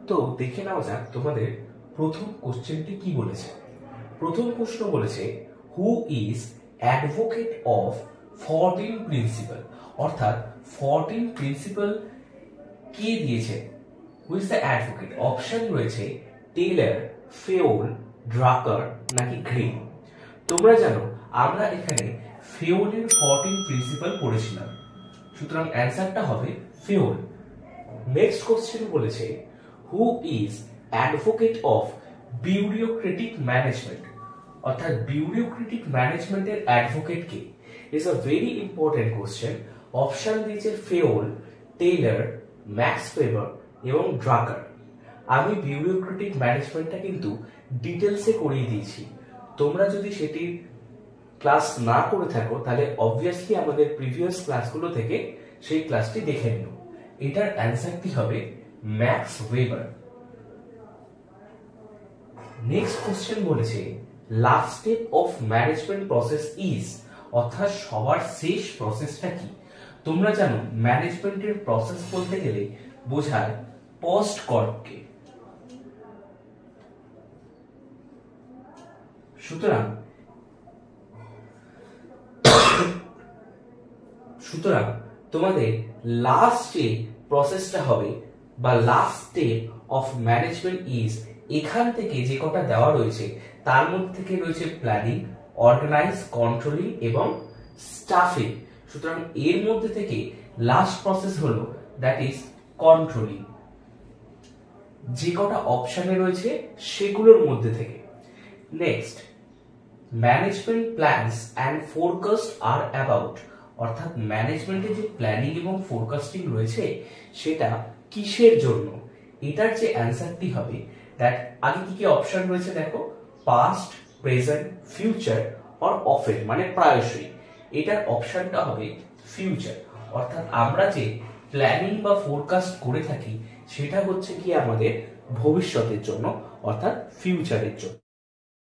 তো দেখে নেওয়া যাক তোমাদের প্রথম কোশ্চেনটি কি বলেছে। প্রথম প্রশ্ন বলেছে who is advocate of 14 principal, অর্থাৎ 14 প্রিন্সিপাল কে দিয়েছে, who is the advocate. Option রয়েছে টেইলর, ফেওল, ড্রাকার নাকি গ্রিন। তোমরা জানো আমরা এখানে ফেওলের 14 প্রিন্সিপাল পড়েছিলাম, সুতরাং অ্যান্সারটা হবে ফেওল। নেক্সট কোশ্চেন বলেছে who is advocate of bureaucratic management, অর্থাৎ বিউরোক্রেটিক ম্যানেজমেন্টের advocate K. Is a very important question. Option দিয়েছে ফেওল, টেইলর, ম্যাক্স ওয়েবার এবং ড্রাকার। আমি বিউরোক্রেটিক ম্যানেজমেন্টটা কিন্তু ডিটেলসে করিয়ে দিয়েছি, তোমরা যদি সেটি ক্লাস না করে থাকো তাহলে অবভিয়াসলি আমাদের প্রিভিয়াস ক্লাসগুলো থেকে সেই ক্লাসটি দেখে নিও। এটার অ্যান্সারটি হবে ম্যাক্স ওয়েবার। নেক্সট কোশ্চেন বলেছে last step of management process is, অর্থাৎ সবার শেষ প্রসেসটা কি। তোমরা জানো ম্যানেজমেন্টের প্রসেস বলতে গেলে বোঝায় পোস্ট কর্মকে। সুতরাং তোমাদের লাস্ট যে প্রসেসটা হবে বা last step of management is, এখান থেকে যে কটা দেওয়া রয়েছে তার মধ্যে থেকে রয়েছে প্ল্যানিং, অর্গানাইজ, কন্ট্রোলিং এবং স্টাফিং। সুতরাং এর মধ্যে থেকে লাস্ট প্রসেস হলো দ্যাট ইজ কন্ট্রোলিং। যে কটা অপশনে রয়েছে সেগুলোর মধ্যে থেকে। Next, management plans and forecast are about, অর্থাৎ ম্যানেজমেন্টে যে প্ল্যানিং এবং ফোরকাস্টিং রয়েছে সেটা কিসের জন্য। এটার যে অ্যান্সারটি হবে দ্যাট, আগে কি কি অপশন রয়েছে দেখো, past, present, future or often, মানে প্রায়শই। এটার অপশনটা হবে ফিউচার, অর্থাৎ আমরা যে প্ল্যানিং বা ফোরকাস্ট করে থাকি সেটা হচ্ছে কি আমাদের ভবিষ্যতের জন্য, অর্থাৎ ফিউচারের জন্য।